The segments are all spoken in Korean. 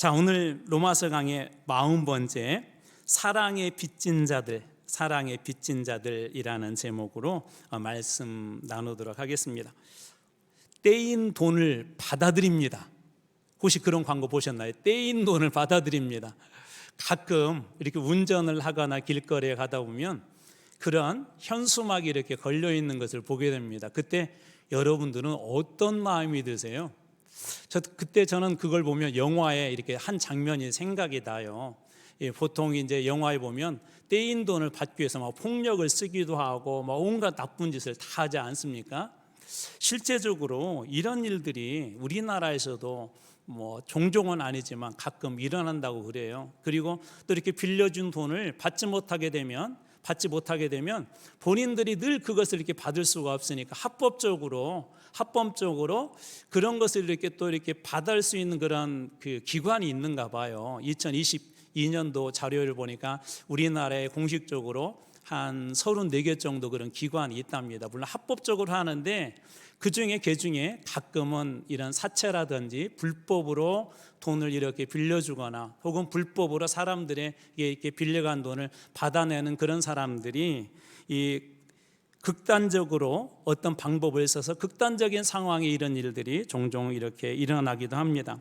자, 오늘 로마서 강의 40번째 사랑의 빚진 자들이라는 제목으로 말씀 나누도록 하겠습니다. 떼인 돈을 받아들입니다. 혹시 그런 광고 보셨나요? 떼인 돈을 받아들입니다. 가끔 이렇게 운전을 하거나 길거리에 가다 보면 그런 현수막이 이렇게 걸려 있는 것을 보게 됩니다. 그때 여러분들은 어떤 마음이 드세요? 그때 저는 그걸 보면 영화에 이렇게 한 장면이 생각이 나요. 보통 이제 영화에 보면 떼인 돈을 받기 위해서 막 폭력을 쓰기도 하고 막 온갖 나쁜 짓을 다 하지 않습니까? 실제적으로 이런 일들이 우리나라에서도 종종은 아니지만 가끔 일어난다고 그래요. 그리고 또 이렇게 빌려준 돈을 받지 못하게 되면 본인들이 늘 그것을 이렇게 받을 수가 없으니까 합법적으로 그런 것을 이렇게 받을 수 있는 그런 그 기관이 있는가 봐요. 2022년도 자료를 보니까 우리나라에 공식적으로 한 34개 정도 그런 기관이 있답니다. 물론 합법적으로 하는데 그 중에 가끔은 이런 사채라든지 불법으로 돈을 이렇게 빌려주거나 혹은 불법으로 사람들에게 이렇게 빌려간 돈을 받아내는 그런 사람들이 이 극단적으로 어떤 방법을 써서 극단적인 상황에 이런 일들이 종종 이렇게 일어나기도 합니다.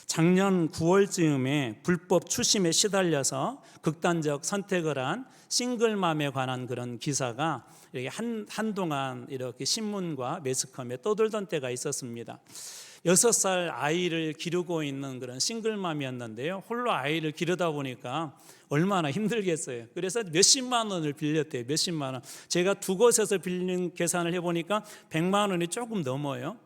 작년 9월쯤에 불법 추심에 시달려서 극단적 선택을 한 싱글맘에 관한 그런 기사가 이렇게 한동안 이렇게 신문과 매스컴에 떠돌던 때가 있었습니다. 6살 아이를 기르고 있는 그런 싱글맘이었는데요. 홀로 아이를 기르다 보니까 얼마나 힘들겠어요. 그래서 몇십만 원을 빌렸대요. 몇십만 원. 제가 두 곳에서 빌린 계산을 해보니까 100만 원이 조금 넘어요.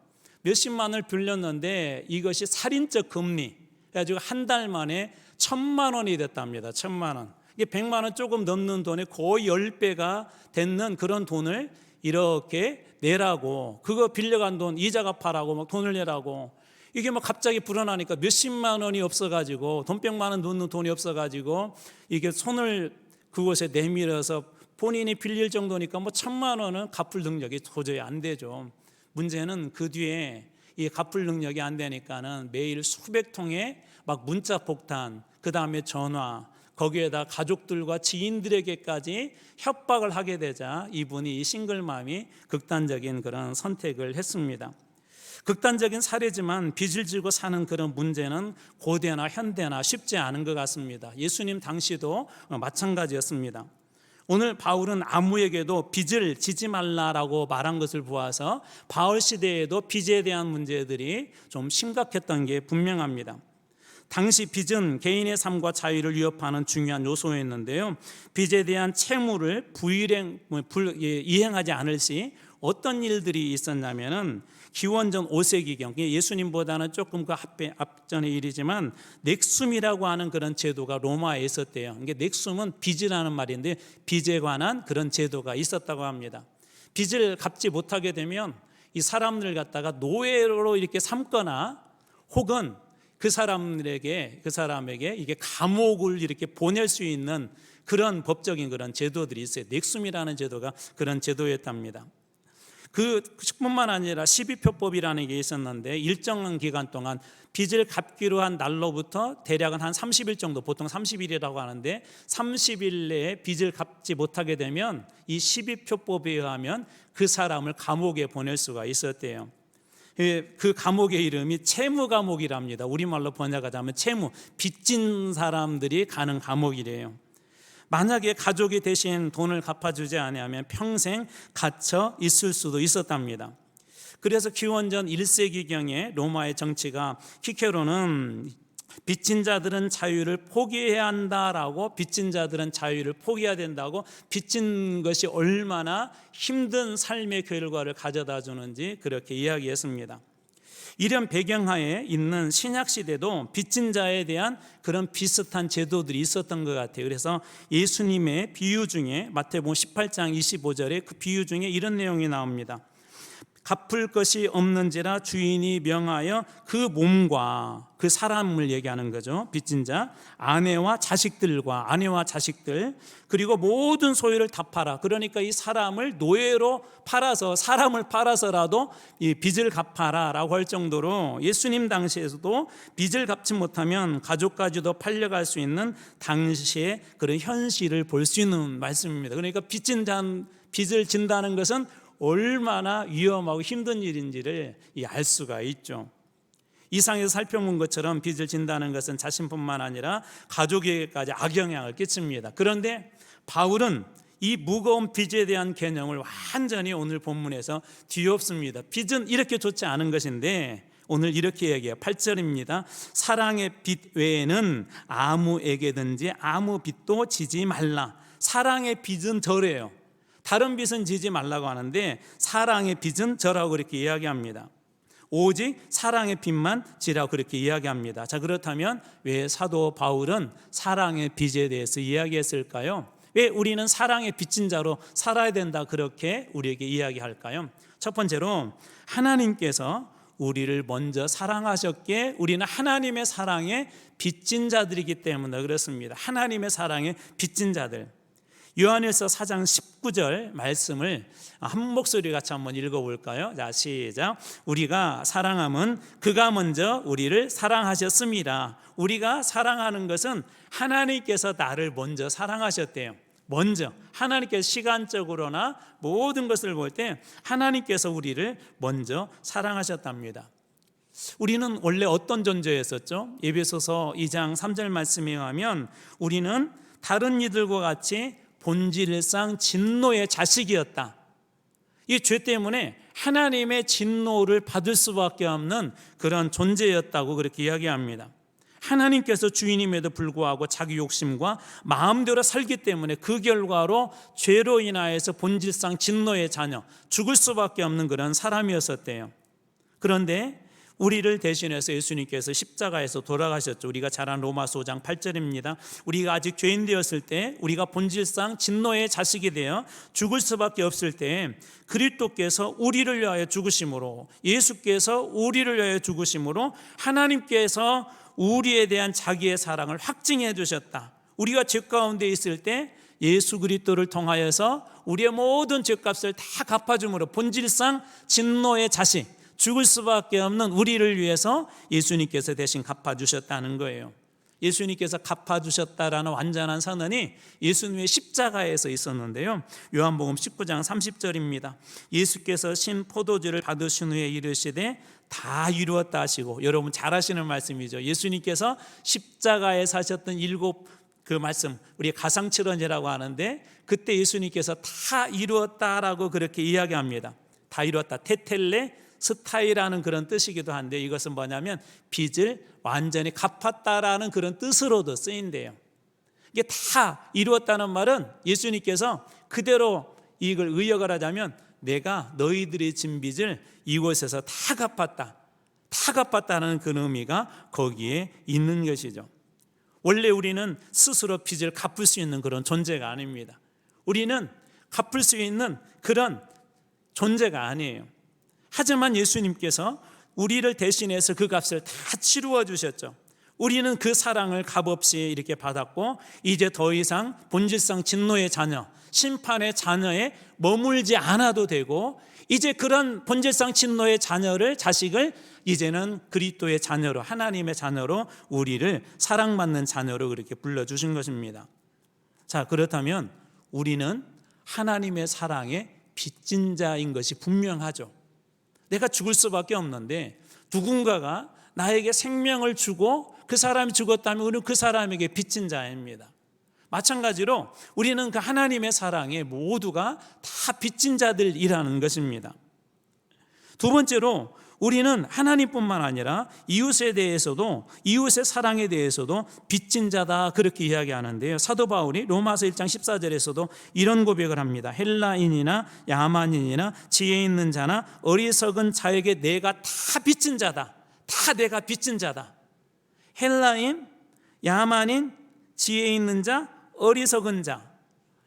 몇십만 원을 빌렸는데 이것이 살인적 금리 그래가지고 한 달 만에 1,000만 원이 됐답니다. 1,000만 원. 이게 100만 원 조금 넘는 돈에 거의 10배가 되는 그런 돈을 이렇게 내라고, 그거 빌려간 돈 이자 갚아라고 막 돈을 내라고, 이게 막 갑자기 불어나니까 몇십만 원이 없어가지고 돈 100만 원 넣는 돈이 없어가지고 이게 손을 그곳에 내밀어서 본인이 빌릴 정도니까 1,000만 원은 갚을 능력이 도저히 안 되죠. 문제는 그 뒤에 이 갚을 능력이 안 되니까는 매일 수백 통의 막 문자 폭탄, 그 다음에 전화, 거기에다 가족들과 지인들에게까지 협박을 하게 되자 이분이 이 싱글맘이 극단적인 그런 선택을 했습니다. 극단적인 사례지만 빚을 지고 사는 그런 문제는 고대나 현대나 쉽지 않은 것 같습니다. 예수님 당시도 마찬가지였습니다. 오늘 바울은 아무에게도 빚을 지지 말라라고 말한 것을 보아서 바울 시대에도 빚에 대한 문제들이 좀 심각했던 게 분명합니다. 당시 빚은 개인의 삶과 자유를 위협하는 중요한 요소였는데요. 빚에 대한 채무를 이행하지 않을 시 어떤 일들이 있었냐면은 기원전 5세기경, 예수님보다는 조금 그 앞전의 일이지만 넥숨이라고 하는 그런 제도가 로마에 있었대요. 이게 넥숨은 빚이라는 말인데 빚에 관한 그런 제도가 있었다고 합니다. 빚을 갚지 못하게 되면 이 사람들 갖다가 노예로 이렇게 삼거나 혹은 그 사람에게 이게 감옥을 이렇게 보낼 수 있는 그런 법적인 그런 제도들이 있어요. 넥숨이라는 제도가 그런 제도였답니다. 그뿐만 아니라 12표법이라는 게 있었는데 일정한 기간 동안 빚을 갚기로 한 날로부터 대략은 한 30일 정도, 보통 30일이라고 하는데 30일 내에 빚을 갚지 못하게 되면 이 12표법에 의하면 그 사람을 감옥에 보낼 수가 있었대요. 그 감옥의 이름이 채무감옥이랍니다. 우리말로 번역하자면 채무, 빚진 사람들이 가는 감옥이래요. 만약에 가족이 대신 돈을 갚아주지 않으면 평생 갇혀 있을 수도 있었답니다. 그래서 기원전 1세기경에 로마의 정치가 키케로는 빚진 자들은 자유를 포기해야 한다라고, 빚진 자들은 자유를 포기해야 된다고, 빚진 것이 얼마나 힘든 삶의 결과를 가져다 주는지 그렇게 이야기했습니다. 이런 배경하에 있는 신약시대도 빚진 자에 대한 그런 비슷한 제도들이 있었던 것 같아요. 그래서 예수님의 비유 중에 마태복음 18장 25절에 그 비유 중에 이런 내용이 나옵니다. 갚을 것이 없는지라 주인이 명하여 그 몸과 그 사람을 얘기하는 거죠. 빚진 자, 아내와 자식들 그리고 모든 소유를 다 팔아. 그러니까 이 사람을 노예로 팔아서, 사람을 팔아서라도 이 빚을 갚아라라고 할 정도로 예수님 당시에서도 빚을 갚지 못하면 가족까지도 팔려갈 수 있는 당시의 그런 현실을 볼 수 있는 말씀입니다. 그러니까 빚을 진다는 것은 얼마나 위험하고 힘든 일인지를 알 수가 있죠. 이상에서 살펴본 것처럼 빚을 진다는 것은 자신뿐만 아니라 가족에게까지 악영향을 끼칩니다. 그런데 바울은 이 무거운 빚에 대한 개념을 완전히 오늘 본문에서 뒤엎습니다. 빚은 이렇게 좋지 않은 것인데 오늘 이렇게 얘기해요. 8절입니다. 사랑의 빚 외에는 아무에게든지 아무 빚도 지지 말라. 사랑의 빚은 저래요. 다른 빚은 지지 말라고 하는데 사랑의 빚은 저라고 그렇게 이야기합니다. 오직 사랑의 빚만 지라고 그렇게 이야기합니다. 자, 그렇다면 왜 사도 바울은 사랑의 빚에 대해서 이야기했을까요? 왜 우리는 사랑의 빚진 자로 살아야 된다 그렇게 우리에게 이야기할까요? 첫 번째로 하나님께서 우리를 먼저 사랑하셨기에 우리는 하나님의 사랑에 빚진 자들이기 때문에 그렇습니다. 하나님의 사랑에 빚진 자들. 요한일서 4장 19절 말씀을 한 목소리 같이 한번 읽어볼까요? 자, 시작. 우리가 사랑함은 그가 먼저 우리를 사랑하셨습니다. 우리가 사랑하는 것은 하나님께서 나를 먼저 사랑하셨대요. 먼저 하나님께서 시간적으로나 모든 것을 볼 때 하나님께서 우리를 먼저 사랑하셨답니다. 우리는 원래 어떤 존재였었죠? 에베소서 2장 3절 말씀에 의하면 우리는 다른 이들과 같이 본질상 진노의 자식이었다. 이 죄 때문에 하나님의 진노를 받을 수밖에 없는 그런 존재였다고 그렇게 이야기합니다. 하나님께서 주인임에도 불구하고 자기 욕심과 마음대로 살기 때문에 그 결과로 죄로 인하여서 본질상 진노의 자녀, 죽을 수밖에 없는 그런 사람이었었대요. 그런데 우리를 대신해서 예수님께서 십자가에서 돌아가셨죠. 우리가 잘 아는 로마서 5장 8절입니다. 우리가 아직 죄인 되었을 때, 우리가 본질상 진노의 자식이 되어 죽을 수밖에 없을 때 그리스도께서 우리를 위하여 죽으심으로, 예수께서 우리를 위하여 죽으심으로 하나님께서 우리에 대한 자기의 사랑을 확증해 주셨다. 우리가 죄 가운데 있을 때 예수 그리스도를 통하여서 우리의 모든 죄값을 다 갚아줌으로 본질상 진노의 자식, 죽을 수밖에 없는 우리를 위해서 예수님께서 대신 갚아주셨다는 거예요. 예수님께서 갚아주셨다라는 완전한 선언이 예수님의 십자가에서 있었는데요. 요한복음 19장 30절입니다. 예수께서 신 포도주를 받으신 후에 이르시되 다 이루었다 하시고, 여러분 잘 아시는 말씀이죠. 예수님께서 십자가에 사셨던 7 그 말씀, 우리 가상칠언이라고 하는데 그때 예수님께서 다 이루었다라고 그렇게 이야기합니다. 다 이루었다. 테텔레 스타이라는 그런 뜻이기도 한데 이것은 뭐냐면 빚을 완전히 갚았다라는 그런 뜻으로도 쓰인대요. 이게 다 이루었다는 말은 예수님께서 그대로 이걸 의역을 하자면 내가 너희들이 진 빚을 이곳에서 다 갚았다는 그 의미가 거기에 있는 것이죠. 원래 우리는 스스로 빚을 갚을 수 있는 그런 존재가 아닙니다. 우리는 갚을 수 있는 그런 존재가 아니에요. 하지만 예수님께서 우리를 대신해서 그 값을 다 치루어 주셨죠. 우리는 그 사랑을 값없이 이렇게 받았고 이제 더 이상 본질상 진노의 자녀, 심판의 자녀에 머물지 않아도 되고 이제 그런 본질상 진노의 자식을 이제는 그리스도의 자녀로, 하나님의 자녀로 우리를 사랑받는 자녀로 그렇게 불러주신 것입니다. 자, 그렇다면 우리는 하나님의 사랑에 빚진 자인 것이 분명하죠. 내가 죽을 수밖에 없는데 누군가가 나에게 생명을 주고 그 사람이 죽었다면 우리는 그 사람에게 빚진 자입니다. 마찬가지로 우리는 그 하나님의 사랑에 모두가 다 빚진 자들이라는 것입니다. 두 번째로 우리는 하나님뿐만 아니라 이웃에 대해서도, 이웃의 사랑에 대해서도 빚진 자다 그렇게 이야기하는데요. 사도 바울이 로마서 1장 14절에서도 이런 고백을 합니다. 헬라인이나 야만인이나 지혜 있는 자나 어리석은 자에게 내가 다 빚진 자다. 다 내가 빚진 자다. 헬라인, 야만인, 지혜 있는 자, 어리석은 자,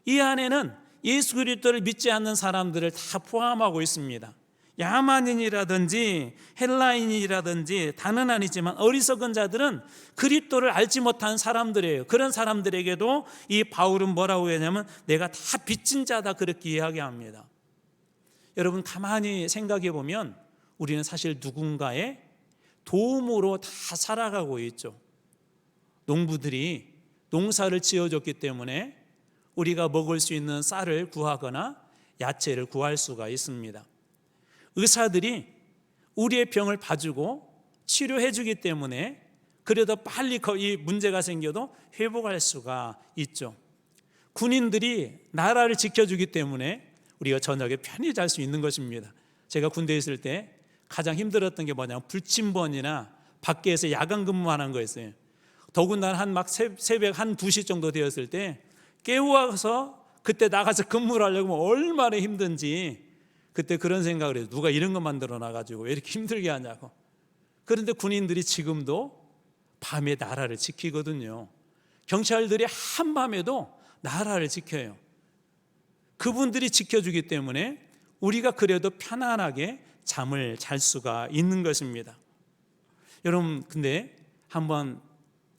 이 안에는 예수 그리스도를 믿지 않는 사람들을 다 포함하고 있습니다. 야만인이라든지 헬라인이라든지 다는 아니지만 어리석은 자들은 그리스도를 알지 못한 사람들이에요. 그런 사람들에게도 이 바울은 뭐라고 하냐면 내가 다 빚진 자다 그렇게 이야기합니다. 여러분 가만히 생각해 보면 우리는 사실 누군가의 도움으로 다 살아가고 있죠. 농부들이 농사를 지어줬기 때문에 우리가 먹을 수 있는 쌀을 구하거나 야채를 구할 수가 있습니다. 의사들이 우리의 병을 봐주고 치료해 주기 때문에 그래도 빨리 이 문제가 생겨도 회복할 수가 있죠. 군인들이 나라를 지켜주기 때문에 우리가 저녁에 편히 잘 수 있는 것입니다. 제가 군대에 있을 때 가장 힘들었던 게 뭐냐면 불침번이나 밖에서 야간 근무하는 거였어요. 더군다나 막 새벽 1, 2시 정도 되었을 때 깨워서 그때 나가서 근무를 하려고 하면 얼마나 힘든지 그때 그런 생각을 해요. 누가 이런 거 만들어 놔가지고 왜 이렇게 힘들게 하냐고. 그런데 군인들이 지금도 밤에 나라를 지키거든요. 경찰들이 한밤에도 나라를 지켜요. 그분들이 지켜주기 때문에 우리가 그래도 편안하게 잠을 잘 수가 있는 것입니다. 여러분 근데 한번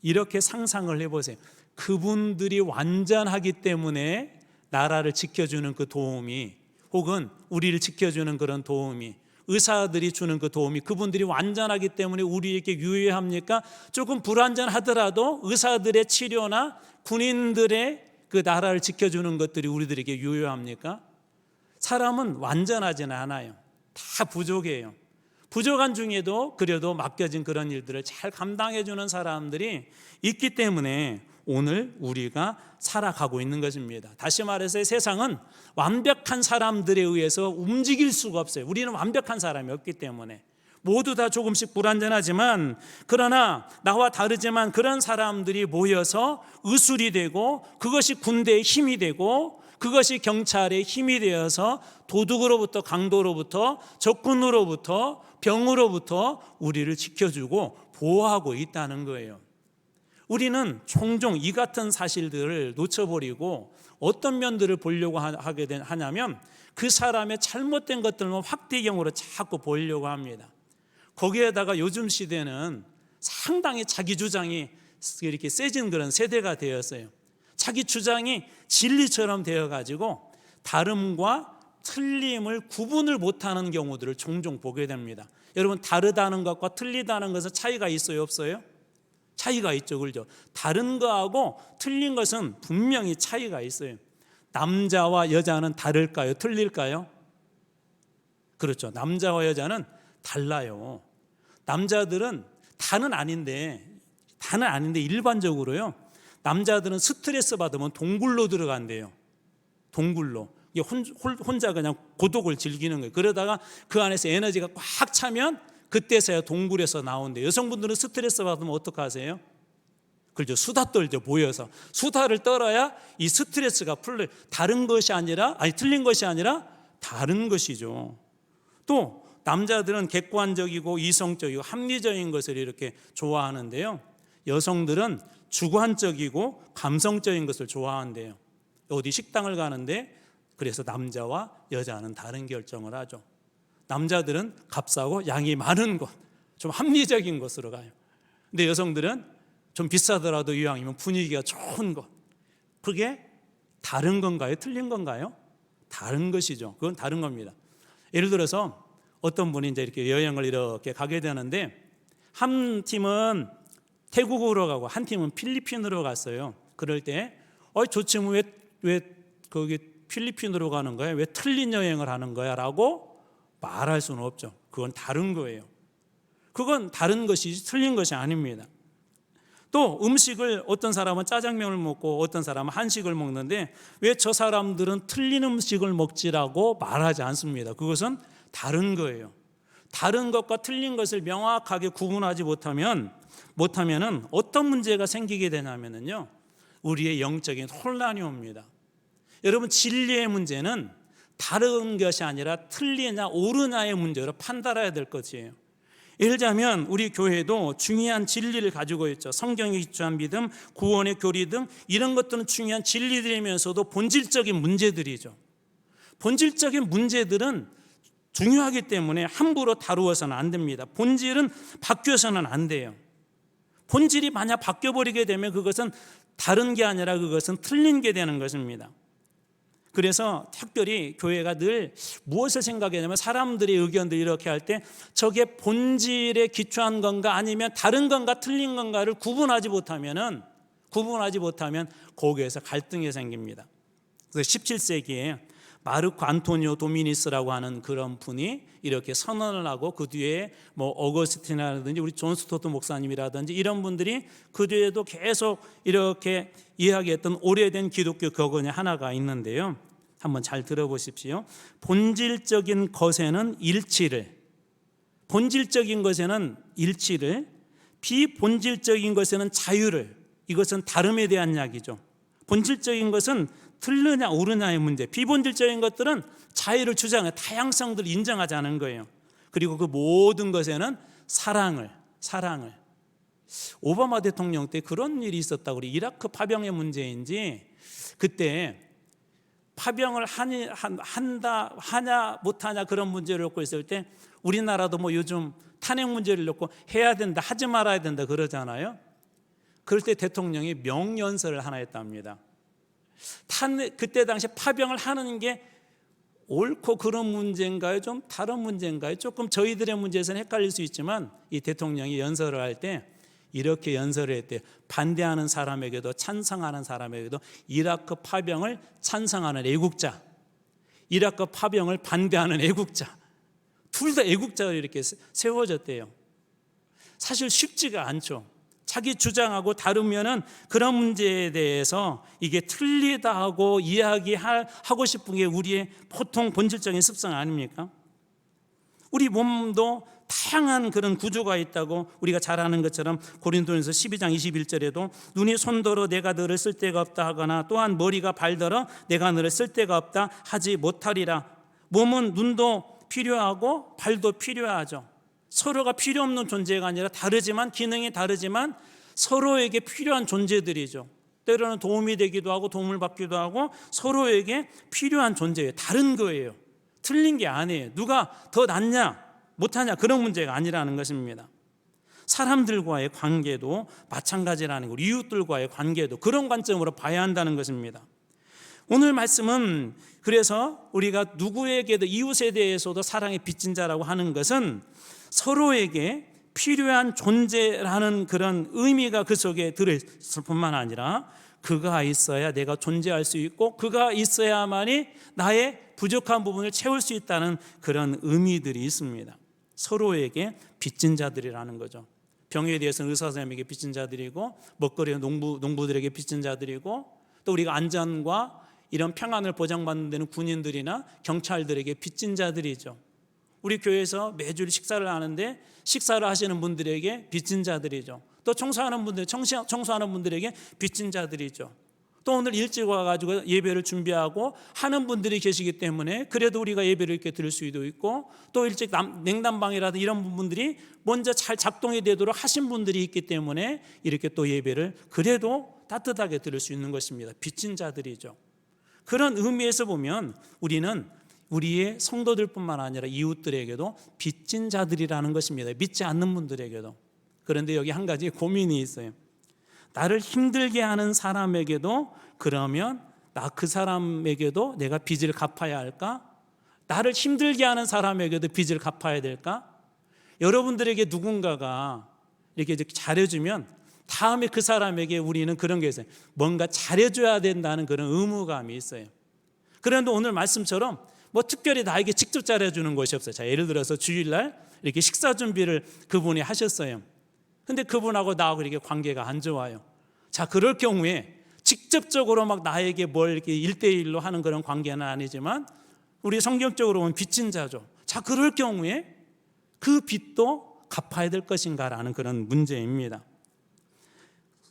이렇게 상상을 해보세요. 그분들이 완전하기 때문에 나라를 지켜주는 그 도움이, 혹은 우리를 지켜주는 그런 도움이, 의사들이 주는 그 도움이 그분들이 완전하기 때문에 우리에게 유효합니까? 조금 불완전하더라도 의사들의 치료나 군인들의 그 나라를 지켜주는 것들이 우리들에게 유효합니까? 사람은 완전하지는 않아요. 다 부족해요. 부족한 중에도 그래도 맡겨진 그런 일들을 잘 감당해 주는 사람들이 있기 때문에 오늘 우리가 살아가고 있는 것입니다. 다시 말해서 세상은 완벽한 사람들에 의해서 움직일 수가 없어요. 우리는 완벽한 사람이 없기 때문에 모두 다 조금씩 불완전하지만, 그러나 나와 다르지만 그런 사람들이 모여서 의술이 되고 그것이 군대의 힘이 되고 그것이 경찰의 힘이 되어서 도둑으로부터, 강도로부터, 적군으로부터, 병으로부터 우리를 지켜주고 보호하고 있다는 거예요. 우리는 종종 이 같은 사실들을 놓쳐버리고 어떤 면들을 보려고 하냐면 그 사람의 잘못된 것들만 확대경으로 자꾸 보려고 합니다. 거기에다가 요즘 시대는 상당히 자기 주장이 이렇게 세진 그런 세대가 되었어요. 자기 주장이 진리처럼 되어가지고 다름과 틀림을 구분을 못하는 경우들을 종종 보게 됩니다. 여러분 다르다는 것과 틀리다는 것은 차이가 있어요, 없어요? 차이가 있죠, 그렇죠? 다른 거하고 틀린 것은 분명히 차이가 있어요. 남자와 여자는 다를까요? 틀릴까요? 그렇죠. 남자와 여자는 달라요. 남자들은 다는 아닌데 일반적으로요. 남자들은 스트레스 받으면 동굴로 들어간대요. 동굴로. 혼자 그냥 고독을 즐기는 거예요. 그러다가 그 안에서 에너지가 꽉 차면 그때서야 동굴에서 나온대요. 여성분들은 스트레스 받으면 어떡하세요? 그렇죠. 수다 떨죠. 모여서. 수다를 떨어야 이 스트레스가 풀려요. 틀린 것이 아니라 다른 것이죠. 또 남자들은 객관적이고 이성적이고 합리적인 것을 이렇게 좋아하는데요. 여성들은 주관적이고 감성적인 것을 좋아한대요. 어디 식당을 가는데 그래서 남자와 여자는 다른 결정을 하죠. 남자들은 값싸고 양이 많은 곳, 좀 합리적인 곳으로 가요. 근데 여성들은 좀 비싸더라도 이왕이면 분위기가 좋은 곳. 그게 다른 건가요? 틀린 건가요? 다른 것이죠. 그건 다른 겁니다. 예를 들어서 어떤 분이 이제 이렇게 여행을 이렇게 가게 되는데 한 팀은 태국으로 가고 한 팀은 필리핀으로 갔어요. 그럴 때 좋지 뭐 왜 거기 필리핀으로 가는 거야? 왜 틀린 여행을 하는 거야? 라고 말할 수는 없죠. 그건 다른 거예요. 그건 다른 것이지 틀린 것이 아닙니다. 또 음식을 어떤 사람은 짜장면을 먹고 어떤 사람은 한식을 먹는데 왜 저 사람들은 틀린 음식을 먹지라고 말하지 않습니다. 그것은 다른 거예요. 다른 것과 틀린 것을 명확하게 구분하지 못하면은 어떤 문제가 생기게 되냐면요, 우리의 영적인 혼란이 옵니다. 여러분 진리의 문제는 다른 것이 아니라 틀리냐 옳으냐의 문제로 판단해야 될 것이에요. 예를 들자면 우리 교회도 중요한 진리를 가지고 있죠. 성경에 기초한 믿음, 구원의 교리 등 이런 것들은 중요한 진리들이면서도 본질적인 문제들이죠. 본질적인 문제들은 중요하기 때문에 함부로 다루어서는 안 됩니다. 본질은 바뀌어서는 안 돼요. 본질이 만약 바뀌어버리게 되면 그것은 다른 게 아니라 그것은 틀린 게 되는 것입니다. 그래서 특별히 교회가 늘 무엇을 생각하냐면 사람들의 의견들이 이렇게 할 때 저게 본질에 기초한 건가 아니면 다른 건가 틀린 건가를 구분하지 못하면 거기에서 갈등이 생깁니다. 그래서 17세기에 마르코 안토니오 도미니스라고 하는 그런 분이 이렇게 선언을 하고 그 뒤에 뭐 어거스틴이라든지 우리 존 스토트 목사님이라든지 이런 분들이 그 뒤에도 계속 이렇게 이야기했던 오래된 기독교 격언이 하나가 있는데요. 한번 잘 들어보십시오. 본질적인 것에는 일치를, 비본질적인 것에는 자유를, 이것은 다름에 대한 이야기죠. 본질적인 것은 틀느냐 옳으냐의 문제, 비본질적인 것들은 자유를 주장해 다양성들을 인정하지 않은 거예요. 그리고 그 모든 것에는 사랑을 오바마 대통령 때 그런 일이 있었다고. 우리 이라크 파병의 문제인지 그때 파병을 하냐 못하냐 그런 문제를 놓고 있을 때 우리나라도 뭐 요즘 탄핵 문제를 놓고 해야 된다 하지 말아야 된다 그러잖아요. 그럴 때 대통령이 명연설을 하나 했답니다. 그때 당시 파병을 하는 게 옳고 그런 문제인가요? 좀 다른 문제인가요? 조금 저희들의 문제에서는 헷갈릴 수 있지만 이 대통령이 연설을 할 때 이렇게 연설을 했대요. 반대하는 사람에게도 찬성하는 사람에게도 이라크 파병을 찬성하는 애국자, 이라크 파병을 반대하는 애국자, 둘 다 애국자로 이렇게 세워졌대요. 사실 쉽지가 않죠. 자기 주장하고 다르면은 그런 문제에 대해서 이게 틀리다 하고 이야기하고 싶은 게 우리의 보통 본질적인 습성 아닙니까? 우리 몸도 다양한 그런 구조가 있다고 우리가 잘 아는 것처럼 고린도전서 12장 21절에도 눈이 손더러 내가 너를 쓸데가 없다 하거나 또한 머리가 발더러 내가 너를 쓸데가 없다 하지 못하리라. 몸은 눈도 필요하고 발도 필요하죠. 서로가 필요 없는 존재가 아니라 다르지만 기능이 다르지만 서로에게 필요한 존재들이죠. 때로는 도움이 되기도 하고 도움을 받기도 하고 서로에게 필요한 존재예요. 다른 거예요. 틀린 게 아니에요. 누가 더 낫냐 못하냐 그런 문제가 아니라는 것입니다. 사람들과의 관계도 마찬가지라는 거, 이웃들과의 관계도 그런 관점으로 봐야 한다는 것입니다. 오늘 말씀은 그래서 우리가 누구에게도 이웃에 대해서도 사랑의 빚진 자라고 하는 것은 서로에게 필요한 존재라는 그런 의미가 그 속에 들어있을 뿐만 아니라 그가 있어야 내가 존재할 수 있고 그가 있어야만이 나의 부족한 부분을 채울 수 있다는 그런 의미들이 있습니다. 서로에게 빚진 자들이라는 거죠. 병에 대해서는 의사 선생님에게 빚진 자들이고 먹거리 농부들에게 빚진 자들이고 또 우리가 안전과 이런 평안을 보장받는 데는 군인들이나 경찰들에게 빚진 자들이죠. 우리 교회에서 매주 식사를 하는데 식사를 하시는 분들에게 빚진 자들이죠. 또 청소하는 분들에게 빚진 자들이죠. 또 오늘 일찍 와가지고 예배를 준비하고 하는 분들이 계시기 때문에 그래도 우리가 예배를 이렇게 드릴 수도 있고 또 일찍 냉난방이라든 이런 부분들이 먼저 잘 작동이 되도록 하신 분들이 있기 때문에 이렇게 또 예배를 그래도 따뜻하게 드릴 수 있는 것입니다. 빚진 자들이죠. 그런 의미에서 보면 우리는 우리의 성도들뿐만 아니라 이웃들에게도 빚진 자들이라는 것입니다. 믿지 않는 분들에게도. 그런데 여기 한 가지 고민이 있어요. 나를 힘들게 하는 사람에게도 그러면 나 그 사람에게도 내가 빚을 갚아야 할까? 나를 힘들게 하는 사람에게도 빚을 갚아야 될까? 여러분들에게 누군가가 이렇게 잘해주면 다음에 그 사람에게 우리는 그런 게 있어요. 뭔가 잘해줘야 된다는 그런 의무감이 있어요. 그런데 오늘 말씀처럼 뭐 특별히 나에게 직접 잘해주는 것이 없어요. 자, 예를 들어서 주일날 이렇게 식사 준비를 그분이 하셨어요. 근데 그분하고 나하고 이렇게 관계가 안 좋아요. 자, 그럴 경우에 직접적으로 막 나에게 뭘 이렇게 1대1로 하는 그런 관계는 아니지만 우리 성경적으로 보면 빚진 자죠. 자, 그럴 경우에 그 빚도 갚아야 될 것인가라는 그런 문제입니다.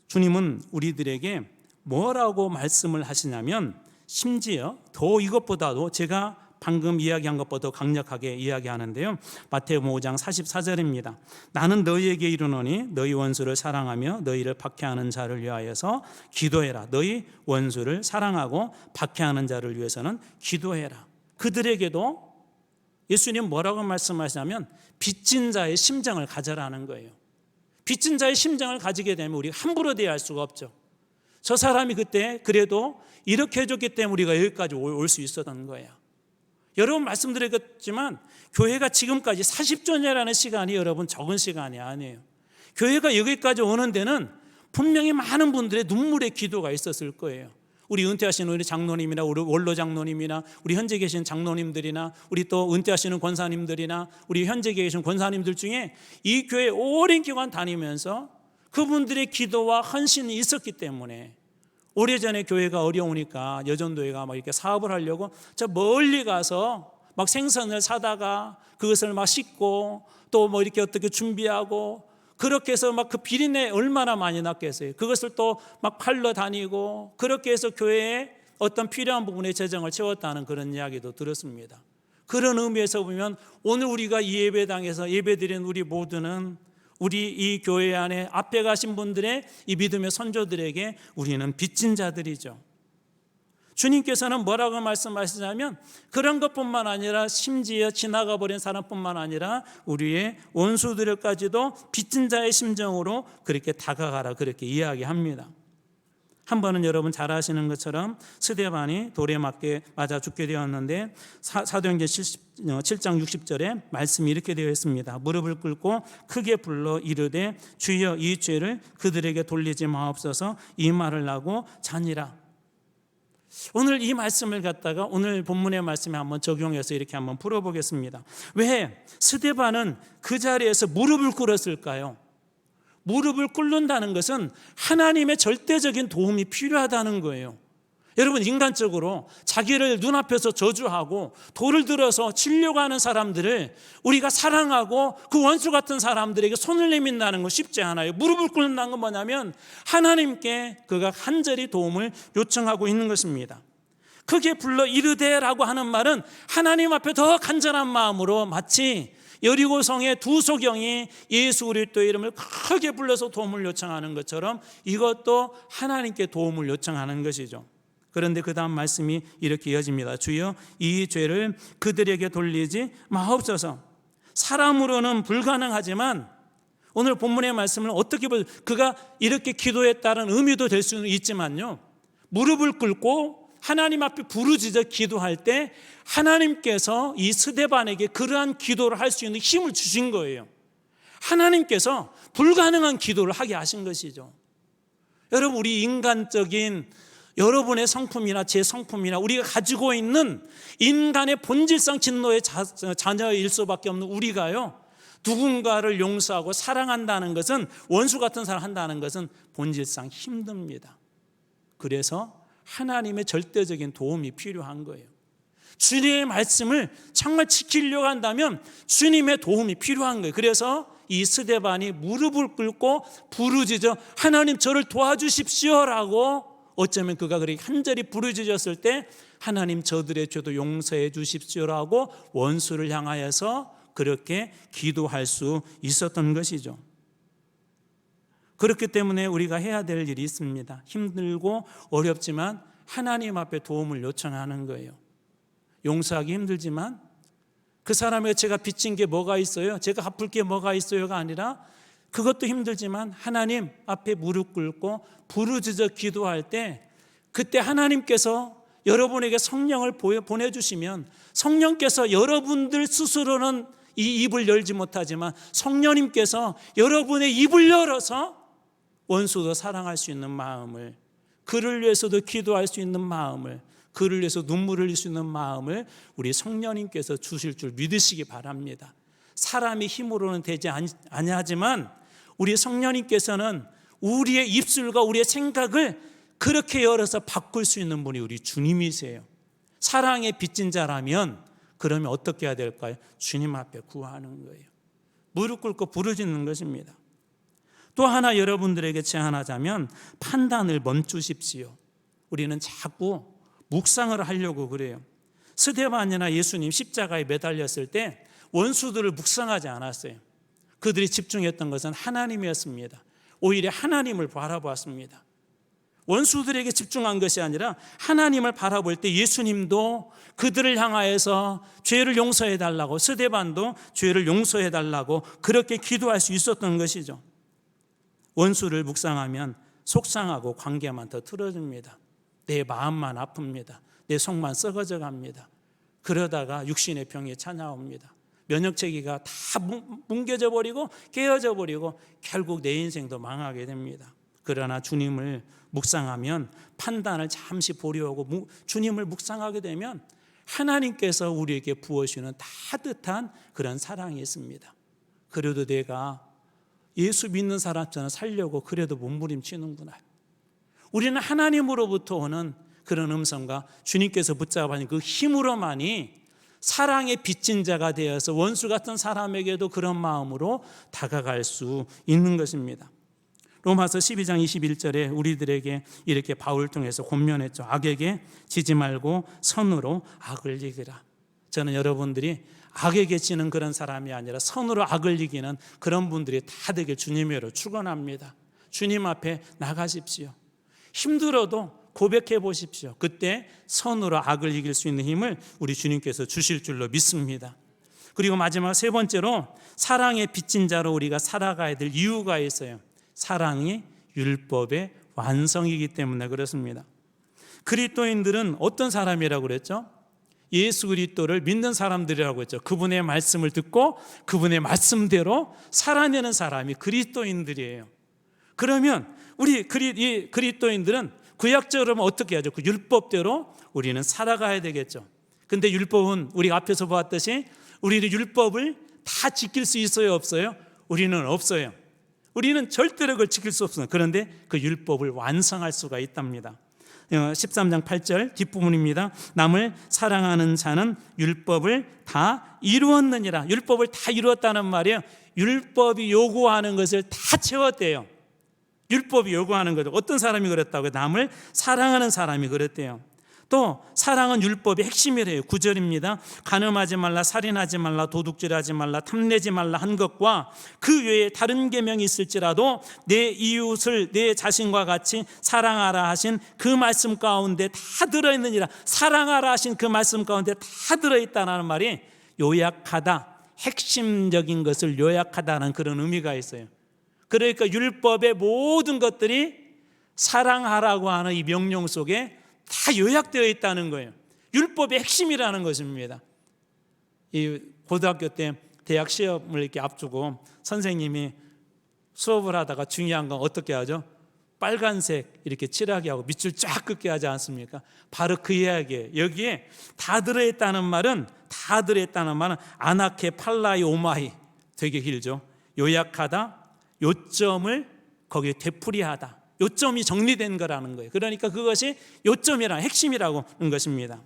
주님은 우리들에게 뭐라고 말씀을 하시냐면 심지어 더 이것보다도 제가 방금 이야기한 것보다 더 강력하게 이야기하는데요. 마태복음 5장 44절입니다. 나는 너희에게 이르노니 너희 원수를 사랑하며 너희를 박해하는 자를 위하여서 기도해라. 너희 원수를 사랑하고 박해하는 자를 위해서는 기도해라. 그들에게도 예수님 뭐라고 말씀하시냐면 빚진 자의 심정을 가져라는 거예요. 빚진 자의 심정을 가지게 되면 우리가 함부로 대할 수가 없죠. 저 사람이 그때 그래도 이렇게 해줬기 때문에 우리가 여기까지 올 수 있었던 거예요. 여러분 말씀드렸지만 교회가 지금까지 40조년이라는 시간이 여러분 적은 시간이 아니에요. 교회가 여기까지 오는 데는 분명히 많은 분들의 눈물의 기도가 있었을 거예요. 우리 은퇴하시는 우리 장로님이나 우리 원로 장로님이나 우리 현재 계신 장로님들이나 우리 또 은퇴하시는 권사님들이나 우리 현재 계신 권사님들 중에 이 교회 오랜 기간 다니면서 그분들의 기도와 헌신이 있었기 때문에 오래전에 교회가 어려우니까 여전도회가 막 이렇게 사업을 하려고 저 멀리 가서 막 생선을 사다가 그것을 막 씻고 또 뭐 이렇게 어떻게 준비하고 그렇게 해서 막 그 비린내 얼마나 많이 났겠어요. 그것을 또 막 팔러 다니고 그렇게 해서 교회에 어떤 필요한 부분의 재정을 채웠다는 그런 이야기도 들었습니다. 그런 의미에서 보면 오늘 우리가 이 예배당에서 예배드리는 우리 모두는 우리 이 교회 안에 앞에 가신 분들의 이 믿음의 선조들에게 우리는 빚진 자들이죠. 주님께서는 뭐라고 말씀하시냐면 그런 것뿐만 아니라 심지어 지나가 버린 사람뿐만 아니라 우리의 원수들까지도 빚진 자의 심정으로 그렇게 다가가라 그렇게 이야기합니다. 한 번은 여러분 잘 아시는 것처럼 스데반이 돌에 맞아 죽게 되었는데 사도행전 7장 60절에 말씀이 이렇게 되어 있습니다. 무릎을 꿇고 크게 불러 이르되 주여 이 죄를 그들에게 돌리지 마옵소서 이 말을 하고 자니라. 오늘 이 말씀을 갖다가 오늘 본문의 말씀에 한번 적용해서 이렇게 한번 풀어보겠습니다. 왜 스데반은 그 자리에서 무릎을 꿇었을까요? 무릎을 꿇는다는 것은 하나님의 절대적인 도움이 필요하다는 거예요. 여러분 인간적으로 자기를 눈앞에서 저주하고 돌을 들어서 치려고 하는 사람들을 우리가 사랑하고 그 원수 같은 사람들에게 손을 내민다는 건 쉽지 않아요. 무릎을 꿇는다는 건 뭐냐면 하나님께 그가 간절히 도움을 요청하고 있는 것입니다. 크게 불러 이르되라고 하는 말은 하나님 앞에 더 간절한 마음으로 마치 여리고성의 두 소경이 예수 그리스도의 이름을 크게 불러서 도움을 요청하는 것처럼 이것도 하나님께 도움을 요청하는 것이죠. 그런데 그 다음 말씀이 이렇게 이어집니다. 주여 이 죄를 그들에게 돌리지 마옵소서. 사람으로는 불가능하지만 오늘 본문의 말씀을 어떻게 보면 그가 이렇게 기도했다는 의미도 될 수는 있지만요, 무릎을 꿇고 하나님 앞에 부르짖어 기도할 때 하나님께서 이 스데반에게 그러한 기도를 할 수 있는 힘을 주신 거예요. 하나님께서 불가능한 기도를 하게 하신 것이죠. 여러분 우리 인간적인 여러분의 성품이나 제 성품이나 우리가 가지고 있는 인간의 본질상 진노의 자녀일 수밖에 없는 우리가요, 누군가를 용서하고 사랑한다는 것은 원수 같은 사람 한다는 것은 본질상 힘듭니다. 그래서 하나님의 절대적인 도움이 필요한 거예요. 주님의 말씀을 정말 지키려고 한다면 주님의 도움이 필요한 거예요. 그래서 이 스데반이 무릎을 꿇고 부르짖어 하나님 저를 도와주십시오라고 어쩌면 그가 그렇게 간절히 부르짖었을 때 하나님 저들의 죄도 용서해 주십시오라고 원수를 향하여서 그렇게 기도할 수 있었던 것이죠. 그렇기 때문에 우리가 해야 될 일이 있습니다. 힘들고 어렵지만 하나님 앞에 도움을 요청하는 거예요. 용서하기 힘들지만 그 사람에게 제가 빚진 게 뭐가 있어요? 제가 갚을 게 뭐가 있어요가 아니라 그것도 힘들지만 하나님 앞에 무릎 꿇고 부르짖어 기도할 때 그때 하나님께서 여러분에게 성령을 보내주시면 성령께서 여러분들 스스로는 이 입을 열지 못하지만 성령님께서 여러분의 입을 열어서 원수도 사랑할 수 있는 마음을, 그를 위해서도 기도할 수 있는 마음을, 그를 위해서 눈물을 흘릴 수 있는 마음을 우리 성령님께서 주실 줄 믿으시기 바랍니다. 사람의 힘으로는 되지 아니하지만 우리 성령님께서는 우리의 입술과 우리의 생각을 그렇게 열어서 바꿀 수 있는 분이 우리 주님이세요. 사랑의 빚진 자라면 그러면 어떻게 해야 될까요? 주님 앞에 구하는 거예요. 무릎 꿇고 부르짖는 것입니다. 또 하나 여러분들에게 제안하자면 판단을 멈추십시오. 우리는 자꾸 묵상을 하려고 그래요. 스데반이나 예수님 십자가에 매달렸을 때 원수들을 묵상하지 않았어요. 그들이 집중했던 것은 하나님이었습니다. 오히려 하나님을 바라보았습니다. 원수들에게 집중한 것이 아니라 하나님을 바라볼 때 예수님도 그들을 향하여서 죄를 용서해 달라고, 스데반도 죄를 용서해 달라고 그렇게 기도할 수 있었던 것이죠. 원수를 묵상하면 속상하고 관계만 더 틀어집니다. 내 마음만 아픕니다. 내 속만 썩어져 갑니다. 그러다가 육신의 병이 찾아옵니다. 면역체계가 다 뭉개져 버리고 깨어져 버리고 결국 내 인생도 망하게 됩니다. 그러나 주님을 묵상하면, 판단을 잠시 보려하고 주님을 묵상하게 되면 하나님께서 우리에게 부어주는 따뜻한 그런 사랑이 있습니다. 그래도 내가 예수 믿는 사람처럼 살려고 그래도 몸부림치는구나. 우리는 하나님으로부터 오는 그런 음성과 주님께서 붙잡아준 그 힘으로만이 사랑의 빚진 자가 되어서 원수 같은 사람에게도 그런 마음으로 다가갈 수 있는 것입니다. 로마서 12장 21절에 우리들에게 이렇게 바울 통해서 권면했죠. 악에게 지지 말고 선으로 악을 이기라. 저는 여러분들이 악에게 지는 그런 사람이 아니라 선으로 악을 이기는 그런 분들이 다 되길 주님으로 축원합니다. 주님 앞에 나가십시오. 힘들어도 고백해 보십시오. 그때 선으로 악을 이길 수 있는 힘을 우리 주님께서 주실 줄로 믿습니다. 그리고 마지막 세 번째로, 사랑의 빚진 자로 우리가 살아가야 될 이유가 있어요. 사랑이 율법의 완성이기 때문에 그렇습니다. 그리스도인들은 어떤 사람이라고 그랬죠? 예수 그리스도를 믿는 사람들이라고 했죠. 그분의 말씀을 듣고 그분의 말씀대로 살아내는 사람이 그리스도인들이에요. 그러면 우리 그리스도인들은 구약적으로 어떻게 하죠? 그 율법대로 우리는 살아가야 되겠죠. 근데 율법은 우리가 앞에서 보았듯이 우리는 율법을 다 지킬 수 있어요, 없어요? 우리는 없어요. 우리는 절대로 그걸 지킬 수 없어요. 그런데 그 율법을 완성할 수가 있답니다. 13장 8절 뒷부분입니다. 남을 사랑하는 자는 율법을 다 이루었느니라. 율법을 다 이루었다는 말이에요. 율법이 요구하는 것을 다 채웠대요. 율법이 요구하는 거죠. 어떤 사람이 그랬다고요? 남을 사랑하는 사람이 그랬대요. 또 사랑은 율법의 핵심이래요. 9절입니다. 간음하지 말라, 살인하지 말라, 도둑질하지 말라, 탐내지 말라 한 것과 그 외에 다른 계명이 있을지라도 내 이웃을 내 자신과 같이 사랑하라 하신 그 말씀 가운데 다 들어있느니라. 사랑하라 하신 그 말씀 가운데 다 들어있다는 말이 요약하다, 핵심적인 것을 요약하다는 그런 의미가 있어요. 그러니까 율법의 모든 것들이 사랑하라고 하는 이 명령 속에 다 요약되어 있다는 거예요. 율법의 핵심이라는 것입니다. 이 고등학교 때 대학 시험을 이렇게 앞두고 선생님이 수업을 하다가 중요한 건 어떻게 하죠? 빨간색 이렇게 칠하게 하고 밑줄 쫙 긋게 하지 않습니까? 바로 그 이야기예요. 여기에 다 들어있다는 말은 아나케 팔라이 오마이, 되게 길죠. 요약하다, 요점을 거기에 되풀이하다, 요점이 정리된 거라는 거예요. 그러니까 그것이 요점이라 핵심이라고 하는 것입니다.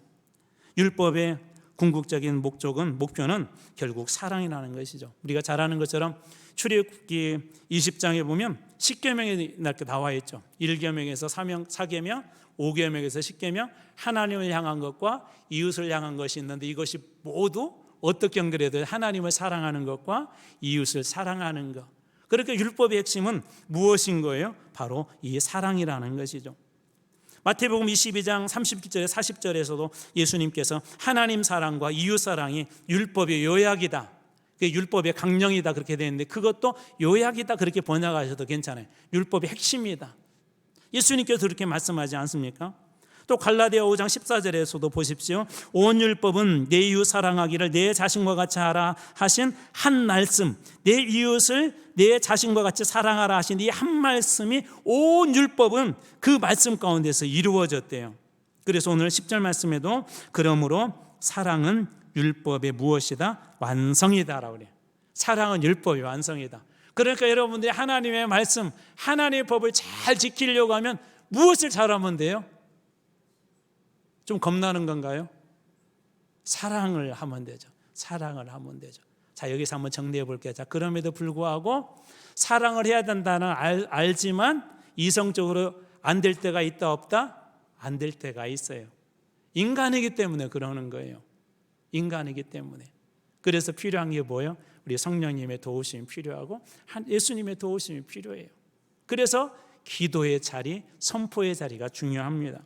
율법의 궁극적인 목표는 결국 사랑이라는 것이죠. 우리가 잘 아는 것처럼 출애굽기 20장에 보면 10계명이 이렇게 나와 있죠. 1계명에서 4계명, 5계명에서 10계명, 하나님을 향한 것과 이웃을 향한 것이 있는데 이것이 모두 어떻게 연결해야 돼요? 하나님을 사랑하는 것과 이웃을 사랑하는 것. 그러니까 율법의 핵심은 무엇인 거예요? 바로 이 사랑이라는 것이죠. 마태복음 22장 30절에 40절에서도 예수님께서 하나님 사랑과 이웃 사랑이 율법의 요약이다, 율법의 강령이다 그렇게 되어 있는데 그것도 요약이다 그렇게 번역하셔도 괜찮아요. 율법의 핵심이다. 예수님께서 그렇게 말씀하지 않습니까? 또 갈라디아 5장 14절에서도 보십시오. 온 율법은 내 이웃 사랑하기를 내 자신과 같이 하라 하신 한 말씀, 내 이웃을 내 자신과 같이 사랑하라 하신 이 한 말씀이 온 율법은 그 말씀 가운데서 이루어졌대요. 그래서 오늘 10절 말씀에도 그러므로 사랑은 율법의 무엇이다? 완성이다라고 그래요. 사랑은 율법의 완성이다. 그러니까 여러분들이 하나님의 말씀, 하나님의 법을 잘 지키려고 하면 무엇을 잘하면 돼요? 좀 겁나는 건가요? 사랑을 하면 되죠. 사랑을 하면 되죠. 자, 여기서 한번 정리해 볼게요. 자, 그럼에도 불구하고 사랑을 해야 된다는 알지만 이성적으로 안 될 때가 있다 없다? 안 될 때가 있어요. 인간이기 때문에 그러는 거예요. 인간이기 때문에. 그래서 필요한 게 뭐예요? 우리 성령님의 도우심이 필요하고 예수님의 도우심이 필요해요. 그래서 기도의 자리, 선포의 자리가 중요합니다.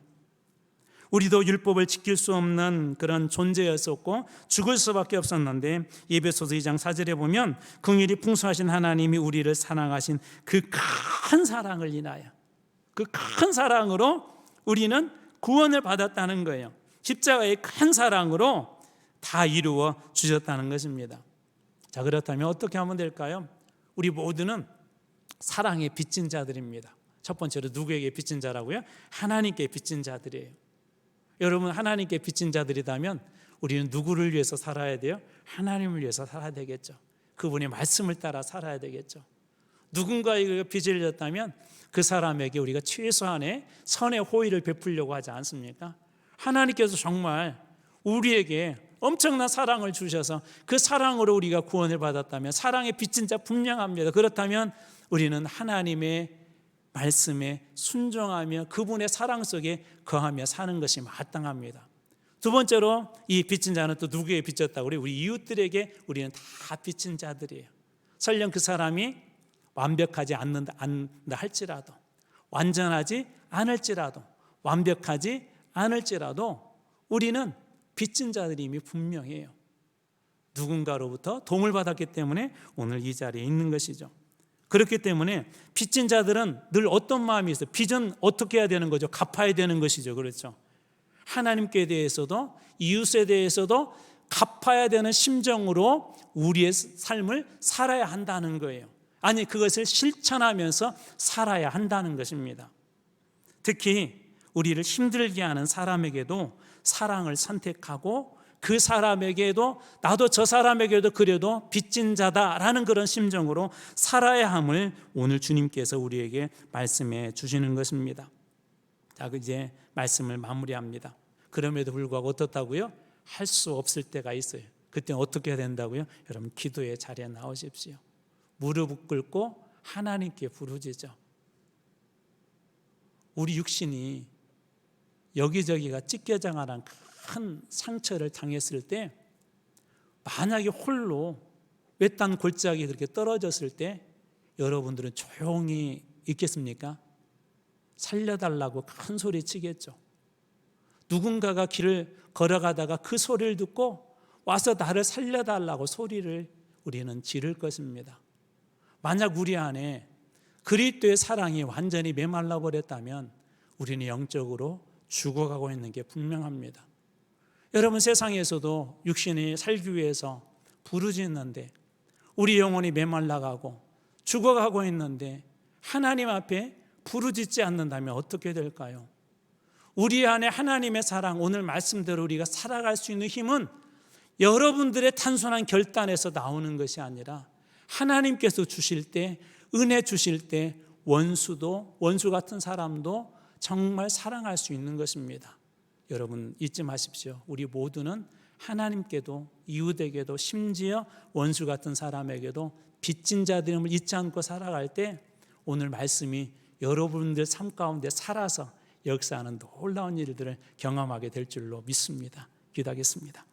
우리도 율법을 지킬 수 없는 그런 존재였었고 죽을 수밖에 없었는데 에베소서 2장 4절에 보면 긍휼이 풍성하신 하나님이 우리를 사랑하신 그 큰 사랑을 인하여, 그 큰 사랑으로 우리는 구원을 받았다는 거예요. 십자가의 큰 사랑으로 다 이루어 주셨다는 것입니다. 자, 그렇다면 어떻게 하면 될까요? 우리 모두는 사랑에 빚진 자들입니다. 첫 번째로 누구에게 빚진 자라고요? 하나님께 빚진 자들이에요. 여러분, 하나님께 빚진 자들이라면 우리는 누구를 위해서 살아야 돼요? 하나님을 위해서 살아야 되겠죠. 그분의 말씀을 따라 살아야 되겠죠. 누군가에게 빚을 졌다면 그 사람에게 우리가 최소한의 선의 호의를 베풀려고 하지 않습니까? 하나님께서 정말 우리에게 엄청난 사랑을 주셔서 그 사랑으로 우리가 구원을 받았다면 사랑의 빚진 자 분명합니다. 그렇다면 우리는 하나님의 말씀에 순종하며 그분의 사랑 속에 거하며 사는 것이 마땅합니다. 두 번째로 이 빚진 자는 또 누구에게 빚졌다고 그래요? 우리 이웃들에게 우리는 다 빚진 자들이에요. 설령 그 사람이 완벽하지 않는다 할지라도, 완전하지 않을지라도, 완벽하지 않을지라도 우리는 빚진 자들임이 분명해요. 누군가로부터 도움을 받았기 때문에 오늘 이 자리에 있는 것이죠. 그렇기 때문에 빚진 자들은 늘 어떤 마음이 있어요? 빚은 어떻게 해야 되는 거죠? 갚아야 되는 것이죠. 그렇죠? 하나님께 대해서도 이웃에 대해서도 갚아야 되는 심정으로 우리의 삶을 살아야 한다는 거예요. 아니, 그것을 실천하면서 살아야 한다는 것입니다. 특히 우리를 힘들게 하는 사람에게도 사랑을 선택하고 그 사람에게도 나도 저 사람에게도 그래도 빚진 자다라는 그런 심정으로 살아야 함을 오늘 주님께서 우리에게 말씀해 주시는 것입니다. 자, 이제 말씀을 마무리합니다. 그럼에도 불구하고 어떻다고요? 할 수 없을 때가 있어요. 그때 어떻게 해야 된다고요? 여러분, 기도의 자리에 나오십시오. 무릎 꿇고 하나님께 부르짖어. 우리 육신이 여기저기가 찢겨져가는 큰 상처를 당했을 때, 만약에 홀로 외딴 골짜기에 그렇게 떨어졌을 때 여러분들은 조용히 있겠습니까? 살려달라고 큰 소리 치겠죠. 누군가가 길을 걸어가다가 그 소리를 듣고 와서 나를 살려달라고 소리를 우리는 지를 것입니다. 만약 우리 안에 그리스도의 사랑이 완전히 메말라 버렸다면 우리는 영적으로 죽어가고 있는 게 분명합니다. 여러분, 세상에서도 육신이 살기 위해서 부르짖는데 우리 영혼이 메말라가고 죽어가고 있는데 하나님 앞에 부르짖지 않는다면 어떻게 될까요? 우리 안에 하나님의 사랑, 오늘 말씀대로 우리가 살아갈 수 있는 힘은 여러분들의 단순한 결단에서 나오는 것이 아니라 하나님께서 주실 때, 은혜 주실 때 원수 같은 사람도 정말 사랑할 수 있는 것입니다. 여러분, 잊지 마십시오. 우리 모두는 하나님께도 이웃에게도 심지어 원수 같은 사람에게도 빚진 자들임을 잊지 않고 살아갈 때 오늘 말씀이 여러분들 삶 가운데 살아서 역사하는 놀라운 일들을 경험하게 될 줄로 믿습니다. 기도하겠습니다.